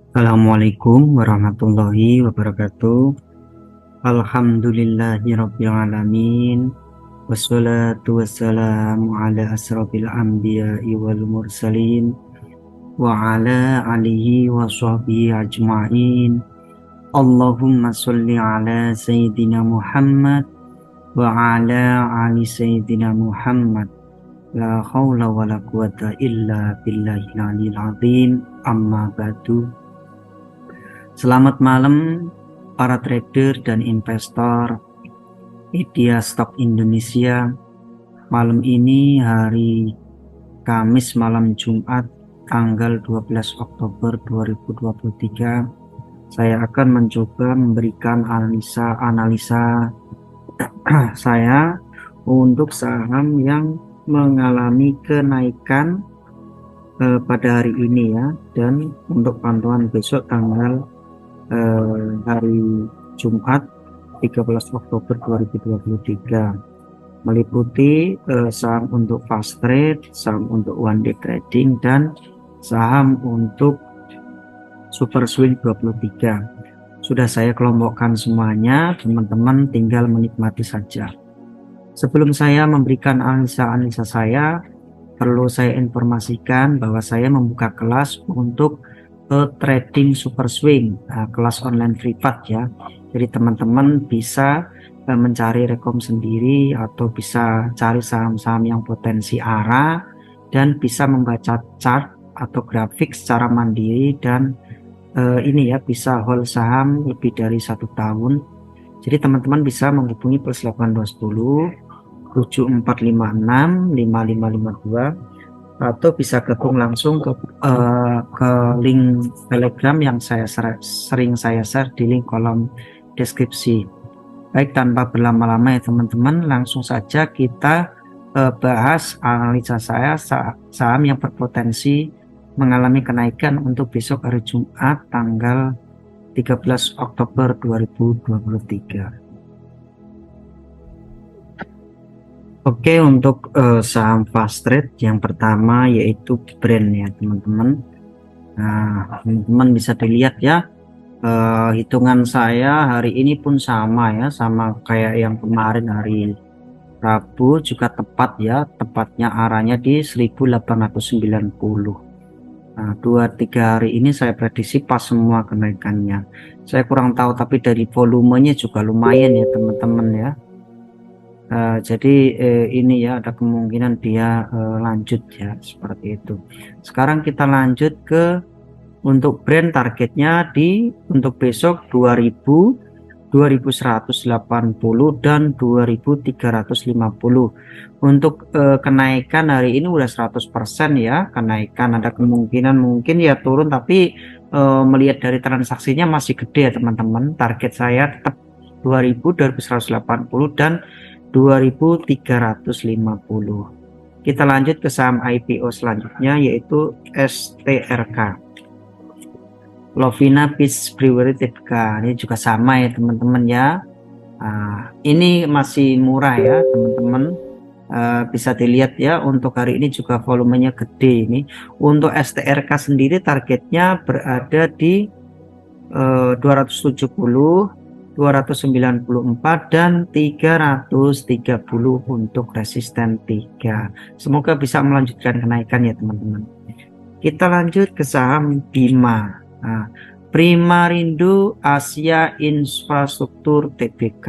Assalamualaikum warahmatullahi wabarakatuh. Alhamdulillahirabbil alamin. Wassalatu wassalamu ala asrofil anbiya'i wal mursalin wa ala alihi wa sahbihi ajma'in. Allahumma sholli ala sayyidina Muhammad wa ala ali sayyidina Muhammad. La haula wa la quwata illa billahil aliyil azim. Amma ba'du. Selamat malam para trader dan investor media Stock Indonesia. Malam ini hari Kamis malam Jumat tanggal 12 Oktober 2023. Saya akan mencoba memberikan analisa saya untuk saham yang mengalami kenaikan pada hari ini ya, dan untuk pantauan besok tanggal hari Jumat 13 Oktober 2023 meliputi saham untuk fast trade, saham untuk one day trading, dan saham untuk super swing 23. Sudah saya kelompokkan semuanya, teman-teman tinggal menikmati saja. Sebelum saya memberikan analisa saya, perlu saya informasikan bahwa saya membuka kelas untuk trading super swing, kelas online privat ya. Jadi teman-teman bisa mencari rekom sendiri atau bisa cari saham-saham yang potensi arah dan bisa membaca chart atau grafik secara mandiri, dan ini ya bisa hold saham lebih dari 1 tahun. Jadi teman-teman bisa menghubungi plus 8210 7456 5552 atau bisa gabung langsung ke link Telegram yang sering saya share di link kolom deskripsi. Baik, tanpa berlama-lama ya teman-teman, langsung saja kita bahas analisa saya saham yang berpotensi mengalami kenaikan untuk besok hari Jumat tanggal 13 Oktober 2023. Oke, untuk saham fast trade yang pertama yaitu Brand ya teman-teman. Nah, teman-teman bisa dilihat ya, hitungan saya hari ini pun sama ya, sama kayak yang kemarin hari Rabu, juga tepat ya, tepatnya arahnya di 1890. Nah, 2-3 hari ini saya prediksi pas semua kenaikannya. Saya kurang tahu, tapi dari volumenya juga lumayan ya teman-teman ya. Jadi ini ya ada kemungkinan dia lanjut ya, seperti itu. Sekarang kita lanjut ke untuk Brand, targetnya untuk besok 2000, 2180 dan 2350. Untuk kenaikan hari ini udah 100% ya kenaikan. Ada kemungkinan mungkin ya turun, tapi melihat dari transaksinya masih gede ya teman-teman. Target saya tetap 2000, 2180 dan 2350. Kita lanjut ke saham IPO selanjutnya yaitu STRK, Lovina Peach Brewery Tbk. Ini juga sama ya teman-teman ya. Ini masih murah ya teman-teman. Bisa dilihat ya, untuk hari ini juga volumenya gede. Ini untuk STRK sendiri targetnya berada di 270, 294 dan 330 untuk resisten 3. Semoga bisa melanjutkan kenaikan ya teman-teman. Kita lanjut ke saham Bima. Primarindo Asia Infrastruktur Tbk.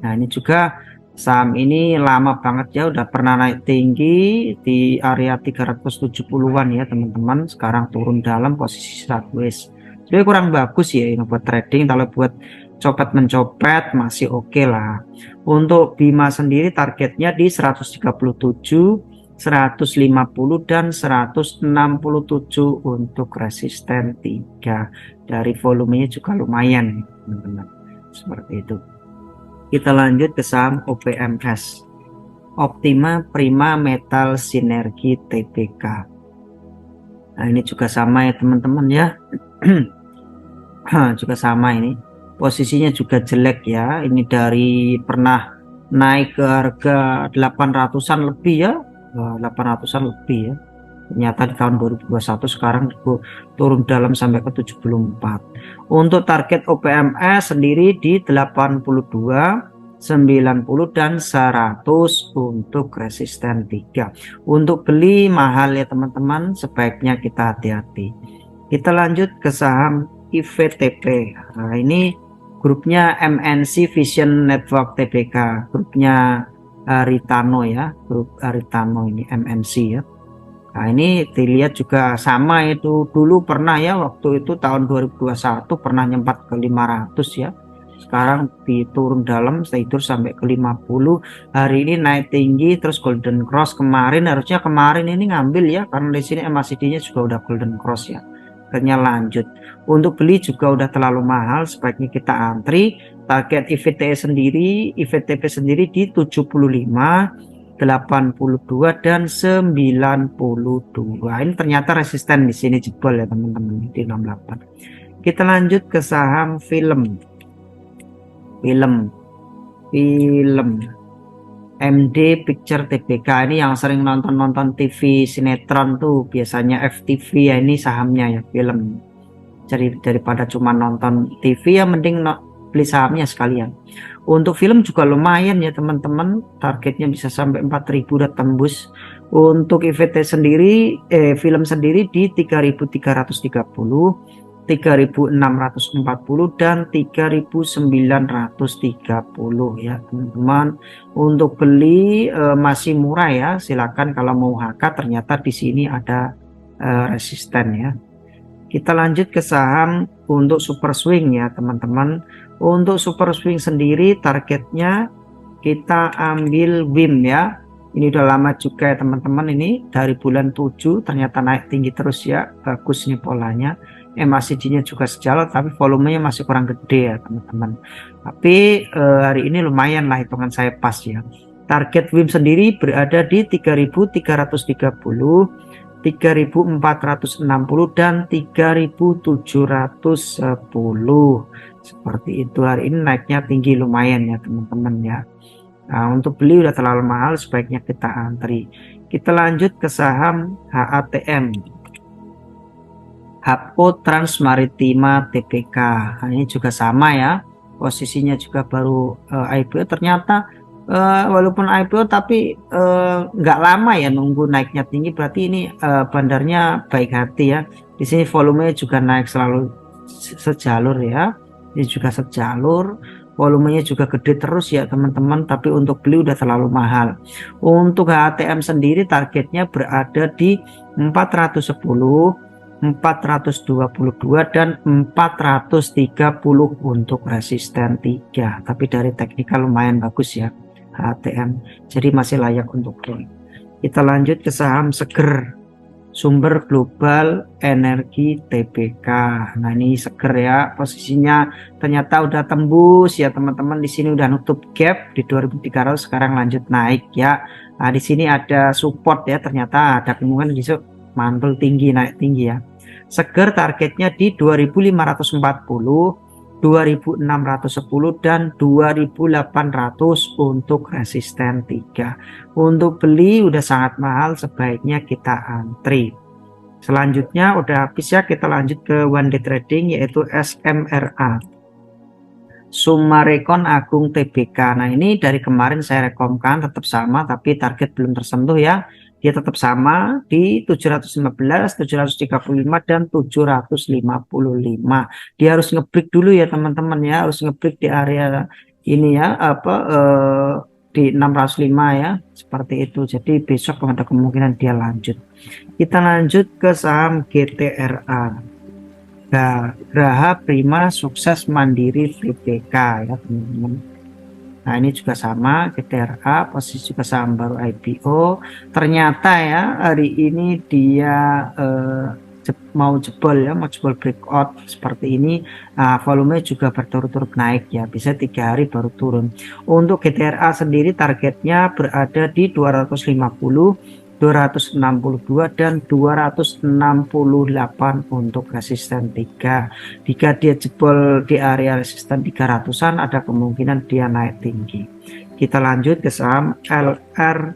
Nah, ini juga saham ini lama banget ya, udah pernah naik tinggi di area 370-an ya teman-teman. Sekarang turun dalam posisi sideways. Jadi kurang bagus ya ini buat trading. Kalau buat copet mencopet masih oke lah. Untuk Bima sendiri targetnya di 137, 150 dan 167 untuk resisten 3. Dari volumenya juga lumayan teman-teman, seperti itu. Kita lanjut ke saham OPMS, Optima Prima Metal Sinergi Tbk. Nah, ini juga sama ya teman-teman ya. Juga sama, ini posisinya juga jelek ya. Ini dari pernah naik ke harga 800-an lebih ya, 800-an lebih ya. Ternyata di tahun 2021 sekarang turun dalam sampai ke 74. Untuk target OPMS sendiri di 82, 90 dan 100 untuk resisten 3. Untuk beli mahal ya teman-teman, sebaiknya kita hati-hati. Kita lanjut ke saham IVTP. Nah, ini grupnya MNC Vision Network Tbk, grupnya Aritano ya, grup Aritano ini MNC ya. Nah, ini dilihat juga sama, itu dulu pernah ya, waktu itu tahun 2021 pernah nyempat ke 500 ya. Sekarang diturun dalam, tidur sampai ke 50. Hari ini naik tinggi terus golden cross. Harusnya kemarin ini ngambil ya, karena di sini MACD-nya juga udah golden cross ya. Akhirnya lanjut. Untuk beli juga udah terlalu mahal, sebaiknya kita antri. Target IVTP sendiri di 75, 82 dan 92. Ini ternyata resisten di sini jebol ya teman-teman di 68. Kita lanjut ke saham film MD Picture Tbk. Ini yang sering nonton TV sinetron tuh biasanya FTV ya, ini sahamnya ya, film. Jadi daripada cuma nonton TV ya mending beli sahamnya sekalian. Untuk film juga lumayan ya teman-teman, targetnya bisa sampai 4.000 udah tembus. Untuk IVT sendiri film sendiri di 3.330, 3.640 dan 3.930 ya teman-teman. Untuk beli masih murah ya, silakan kalau mau HK. Ternyata di sini ada resisten ya. Kita lanjut ke saham untuk super swing ya teman-teman. Untuk super swing sendiri targetnya kita ambil WIM ya. Ini udah lama juga ya teman-teman, ini dari bulan 7 ternyata naik tinggi terus ya, bagus nih polanya. MACD-nya juga sejalan tapi volumenya masih kurang gede ya teman-teman. Tapi hari ini lumayan lah, hitungan saya pas ya. Target WIM sendiri berada di 3.330, 3.460 dan 3.710. Seperti itu. Hari ini naiknya tinggi lumayan ya teman-teman ya. Nah, untuk beli udah terlalu mahal, sebaiknya kita antri. Kita lanjut ke saham HATM, Hapo Transmaritima Tbk. Nah, ini juga sama ya, posisinya juga baru IPO. Ternyata walaupun IPO tapi nggak lama ya nunggu naiknya tinggi, berarti ini bandarnya baik hati ya. Di sini volumenya juga naik selalu sejalur ya, ini juga sejalur, volumenya juga gede terus ya teman-teman. Tapi untuk beli udah terlalu mahal. Untuk HATM sendiri targetnya berada di 410, 422 dan 430 untuk resisten 3. Tapi dari teknikal lumayan bagus ya HATM, jadi masih layak untuk beli. Kita lanjut ke saham Seger, Sumber Global Energi Tbk. Nah, ini Seger ya, posisinya ternyata udah tembus ya teman-teman. Di sini udah nutup gap di 2.300, sekarang lanjut naik ya. Nah, di sini ada support ya, ternyata ada kemungkinan besok mantul tinggi, naik tinggi ya. Seger targetnya di 2.540, 2.610 dan 2.800 untuk resisten 3. Untuk beli udah sangat mahal, sebaiknya kita antri. Selanjutnya udah habis ya, kita lanjut ke one day trading yaitu SMRA, Summarecon Agung Tbk. Nah, ini dari kemarin saya rekomkan tetap sama, tapi target belum tersentuh ya. Dia tetap sama di 715, 735 dan 755. Dia harus ngebreak dulu ya teman-teman ya, harus ngebreak di area ini ya, di 605 ya, seperti itu. Jadi besok ada kemungkinan dia lanjut. Kita lanjut ke saham GTRA, Graha Prima Sukses Mandiri Tbk ya teman-teman. Nah, ini juga sama, GTRA posisi juga saham baru IPO. Ternyata ya hari ini dia mau jebol ya, mau jebol breakout seperti ini. Nah, volume juga berturut-turut naik ya, bisa 3 hari baru turun. Untuk GTRA sendiri targetnya berada di 250, 262 dan 268 untuk resisten 3. Jika dia jebol di area resisten 300-an, ada kemungkinan dia naik tinggi. Kita lanjut ke saham LRNA,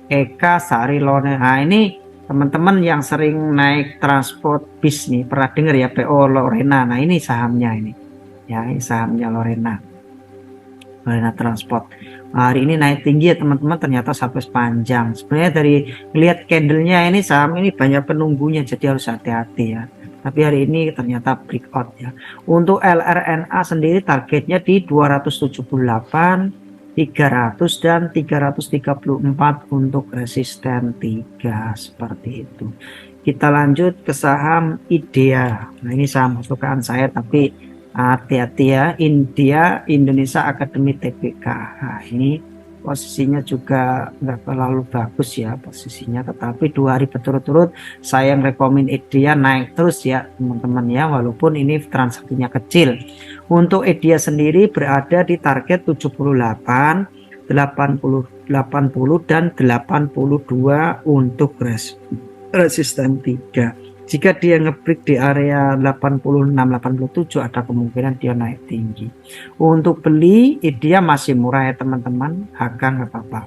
Eka Sari Lone. Nah, ini teman-teman yang sering naik transport bis nih pernah dengar ya, PO Lorena. Nah, ini sahamnya ini. Ya, ini sahamnya Lorena. Lorena Transport. Nah, hari ini naik tinggi ya teman-teman, ternyata sampai sepanjang. Sebenarnya dari lihat candlenya ini saham ini banyak penunggunya, jadi harus hati-hati ya. Tapi hari ini ternyata breakout ya. Untuk LRNA sendiri targetnya di 278, 300 dan 334 untuk resisten 3 seperti itu. Kita lanjut ke saham IDEA. Nah, ini saham kesukaan saya tapi hati-hati ya, Indonesia Academy Tbk. Nah, ini posisinya juga nggak terlalu bagus ya posisinya, tetapi 2 hari berturut-turut saya rekomen IDEA naik terus ya teman-teman ya, walaupun ini transaksinya kecil. Untuk IDEA sendiri berada di target 78, 80 dan 82 untuk resisten 3. Jika dia ngebreak di area 86-87 ada kemungkinan dia naik tinggi. Untuk beli dia masih murah ya teman-teman, harga nggak apa-apa.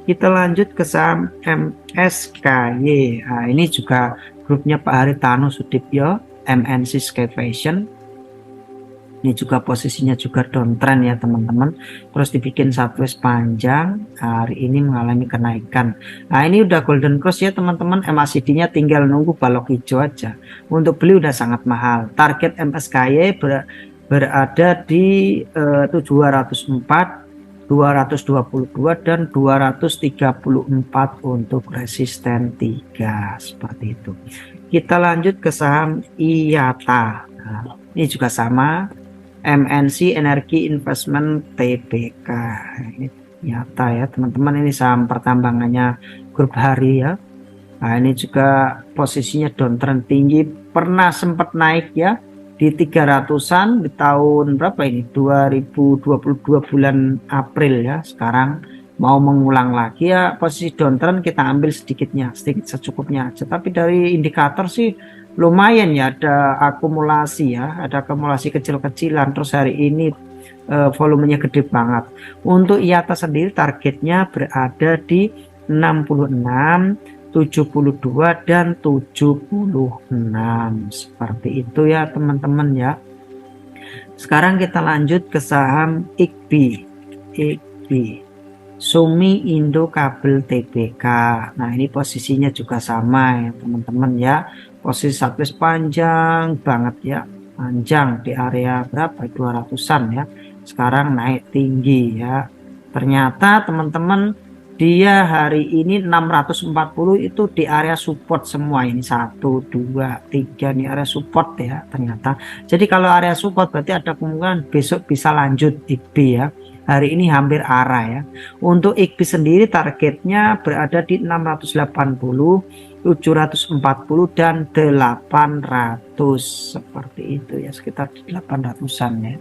Kita lanjut ke saham MSKY. Nah, ini juga grupnya Pak Haritanu Sudibyo, MNC Sky Fashion. Ini juga posisinya juga downtrend ya teman-teman, terus dibikin sideways panjang, hari ini mengalami kenaikan. Nah, ini udah golden cross ya teman-teman, MACD nya tinggal nunggu balok hijau aja. Untuk beli udah sangat mahal. Target MSKY berada di 204, 222 dan 234 untuk resisten 3 seperti itu. Kita lanjut ke saham IATA. Nah, ini juga sama, MNC Energi Investment Tbk. Ini nyata ya teman-teman, ini saham pertambangannya grup hari ya. Nah, ini juga posisinya downtrend tinggi, pernah sempat naik ya di 300-an di tahun berapa ini, 2022 bulan April ya. Sekarang mau mengulang lagi ya, posisi downtrend kita ambil sedikit secukupnya aja. Tapi dari indikator sih lumayan ya, ada akumulasi ya, ada akumulasi kecil-kecilan. Terus hari ini volumenya gede banget. Untuk IATA sendiri targetnya berada di 66, 72 dan 76 seperti itu ya teman-teman ya. Sekarang kita lanjut ke saham IKBI, Sumi Indo Kabel Tbk. Nah, ini posisinya juga sama ya teman-teman ya, posisi sideways panjang banget ya, panjang di area berapa, 200-an ya. Sekarang naik tinggi ya. Ternyata teman-teman dia hari ini 640 itu di area support semua, ini 1 2 3 nih area support ya ternyata. Jadi kalau area support berarti ada kemungkinan besok bisa lanjut IKBI ya. Hari ini hampir arah ya. Untuk IKBI sendiri targetnya berada di 680, 740 dan 800 seperti itu ya, sekitar 800-an ya.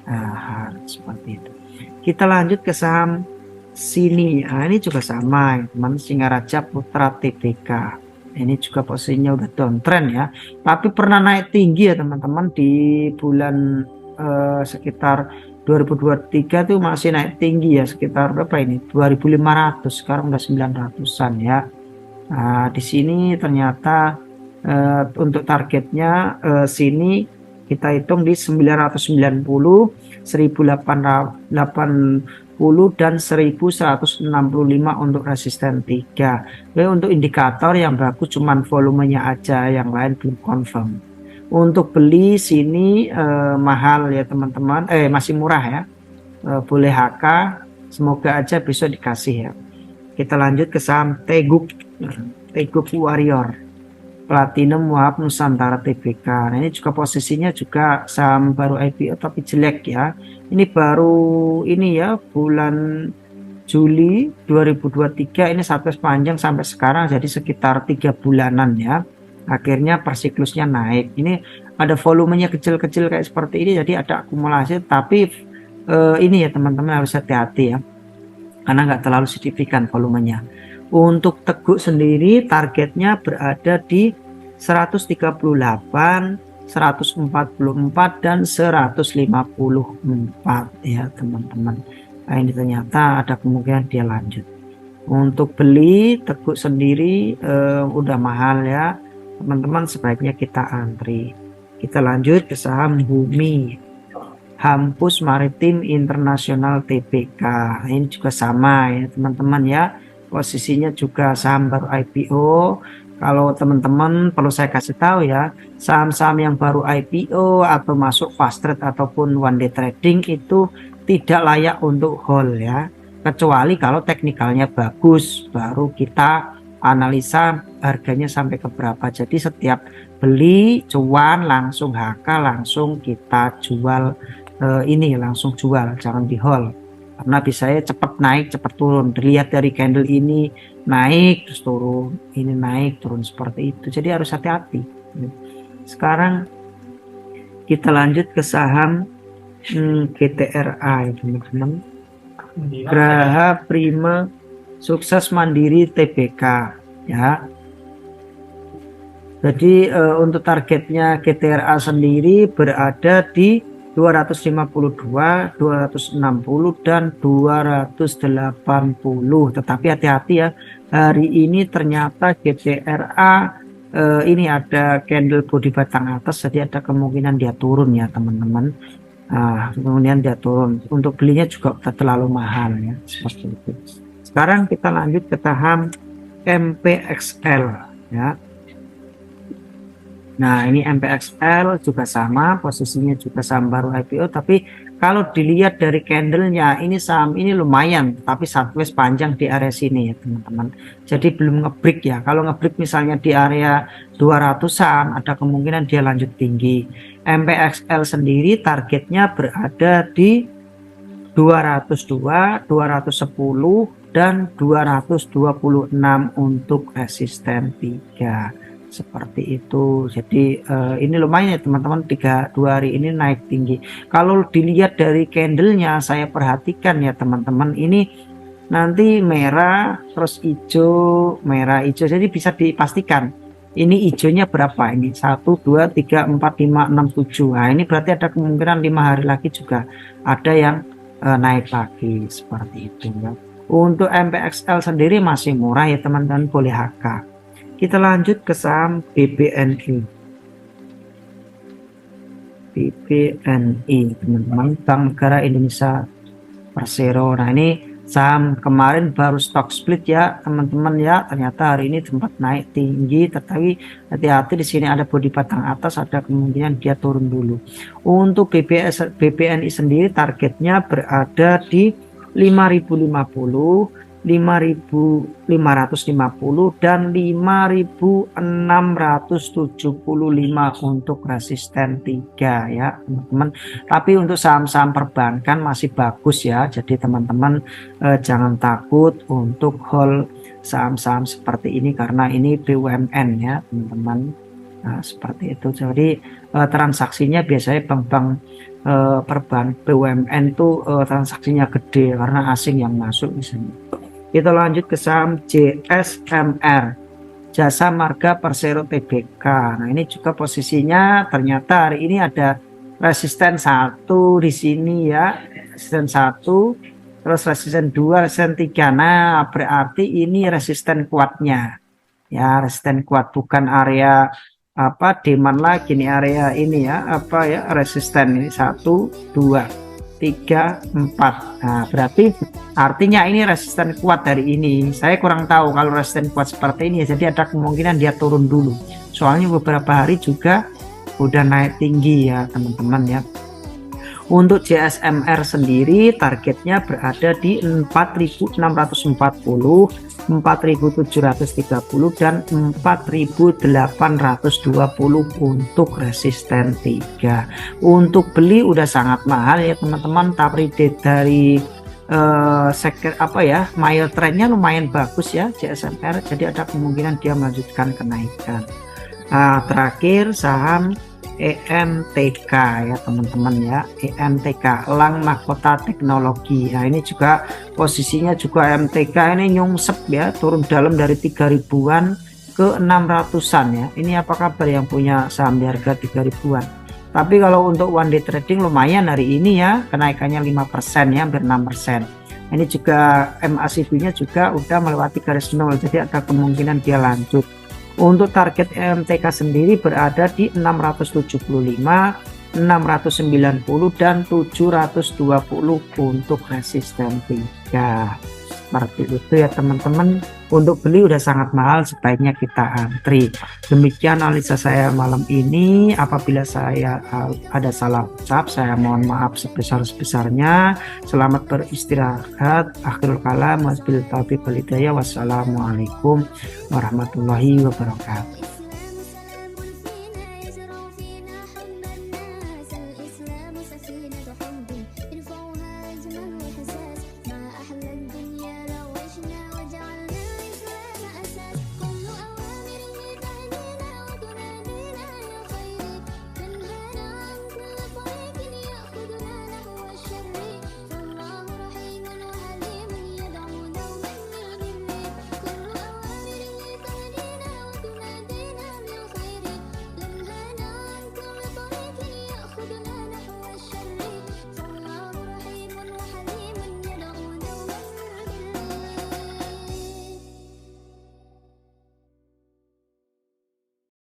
Nah, seperti itu. Kita lanjut ke saham sini. Nah, ini juga sama ya teman, Singaraja Putra Tbk. Ini juga posisinya udah downtrend ya, tapi pernah naik tinggi ya teman-teman di bulan sekitar 2023 tuh masih naik tinggi ya, sekitar berapa ini, 2500, sekarang udah 900-an ya. Nah, di sini ternyata untuk targetnya sini kita hitung di 990, 1880 dan 1165 untuk resisten 3. Jadi untuk indikator yang bagus cuman volumenya aja, yang lain belum confirm. Untuk beli sini mahal ya teman-teman, masih murah ya, boleh HK, semoga aja besok dikasih ya. Kita lanjut ke saham Teguk Warrior, Platinum Wahab Nusantara Tbk. Nah, ini juga posisinya juga saham baru IPO tapi jelek ya. Ini baru ini ya, bulan Juli 2023 ini sampai sepanjang sampai sekarang, jadi sekitar 3 bulanan ya. Akhirnya per siklusnya naik. Ini ada volumenya kecil-kecil kayak seperti ini, jadi ada akumulasi. Tapi ini ya teman-teman harus hati-hati ya, karena nggak terlalu signifikan volumenya. Untuk Teguk sendiri targetnya berada di 138, 144 dan 154 ya teman-teman. Nah, ini ternyata ada kemungkinan dia lanjut. Untuk beli teguk sendiri udah mahal ya teman-teman, sebaiknya kita antri. Kita lanjut ke saham Bumi, Hampus Maritim Internasional Tbk. Ini juga sama ya teman-teman ya, posisinya juga saham baru IPO. Kalau teman-teman perlu saya kasih tahu ya, saham-saham yang baru IPO atau masuk fast trade ataupun one day trading itu tidak layak untuk hold ya, kecuali kalau teknikalnya bagus, baru kita analisa harganya sampai ke berapa. Jadi setiap beli cuan langsung HK langsung kita jual, ini langsung jual, jangan di hold, karena biasanya cepat naik cepat turun. Dilihat dari candle ini naik terus turun, ini naik turun seperti itu, jadi harus hati-hati. Sekarang kita lanjut ke saham GTRA ya teman-teman, Graha Prima Sukses Mandiri Tbk ya. Jadi untuk targetnya GTRA sendiri berada di 252, 260 dan 280. Tetapi hati-hati ya, hari ini ternyata GTRA ini ada candle body batang atas, jadi ada kemungkinan dia turun ya teman-teman. Kemudian dia turun. Untuk belinya juga terlalu mahal ya, seperti itu. Sekarang kita lanjut ke saham MPXL ya. Nah, ini MPXL juga sama, posisinya juga saham baru IPO, tapi kalau dilihat dari candlenya ini saham ini lumayan, tapi sideways panjang di area sini ya teman-teman. Jadi belum ngebreak ya. Kalau ngebreak misalnya di area 200-an, ada kemungkinan dia lanjut tinggi. MPXL sendiri targetnya berada di 202, 210 dan 226 untuk resisten 3. Seperti itu. Jadi ini lumayan ya teman-teman, 2 hari ini naik tinggi. Kalau dilihat dari candlenya, saya perhatikan ya teman-teman, ini nanti merah terus hijau, merah hijau, jadi bisa dipastikan ini hijaunya berapa, ini 1 2 3 4 5 6 7. Nah ini berarti ada kemungkinan 5 hari lagi juga ada yang naik lagi, seperti itu ya. Untuk MPXL sendiri masih murah ya teman-teman, boleh HK. Kita lanjut ke saham BBNI. BBNI teman-teman, Bank Negara Indonesia Persero. Nah ini saham kemarin baru stock split ya teman-teman ya, ternyata hari ini sempat naik tinggi, tetapi hati-hati di sini ada bodi batang atas, ada kemungkinan dia turun dulu. Untuk BBNI sendiri targetnya berada di 5.050, 5.550 dan 5.675 untuk resisten 3 ya teman-teman. Tapi untuk saham-saham perbankan masih bagus ya, jadi teman-teman jangan takut untuk hold saham-saham seperti ini, karena ini BUMN ya teman-teman. Nah seperti itu, jadi transaksinya biasanya bank-bank perbankan BUMN tuh transaksinya gede karena asing yang masuk misalnya. Kita lanjut ke saham JSMR, Jasa Marga Persero Tbk. Nah ini juga posisinya ternyata hari ini ada resisten 1 di sini ya, resisten 1, terus resisten 2, resisten 3. Nah berarti ini resisten kuatnya ya, resisten kuat, bukan area apa demand lagi, ini area ini ya, apa ya, resisten ini 1 2 3 4. Nah berarti artinya ini resisten kuat dari ini. Saya kurang tahu kalau resisten kuat seperti ini ya, jadi ada kemungkinan dia turun dulu, soalnya beberapa hari juga udah naik tinggi ya teman-teman ya. Untuk JSMR sendiri targetnya berada di 4.640, 4.730 dan 4.820 untuk resisten 3. Untuk beli udah sangat mahal ya teman-teman, tapi dari mile trendnya lumayan bagus ya JSMR, jadi ada kemungkinan dia melanjutkan kenaikan. Terakhir saham EMTK ya teman-teman ya, EMTK Elang Mahkota Teknologi. Nah ini juga posisinya juga EMTK ini nyungsep ya, turun dalam dari 3.000-an ke 600-an ya. Ini apa kabar yang punya saham di harga 3.000-an? Tapi kalau untuk one day trading lumayan hari ini ya, kenaikannya 5% ya, hampir 6%. Ini juga MACD-nya juga udah melewati garis 0, jadi ada kemungkinan dia lanjut. Untuk target MTK sendiri berada di 675, 690 dan 720 untuk resisten 3. Seperti itu ya teman-teman. Untuk beli udah sangat mahal, sebaiknya kita antri. Demikian analisa saya malam ini. Apabila saya ada salah ucap, saya mohon maaf sebesar-besarnya. Selamat beristirahat. Akhirul kalam, wassalamualaikum warahmatullahi wabarakatuh.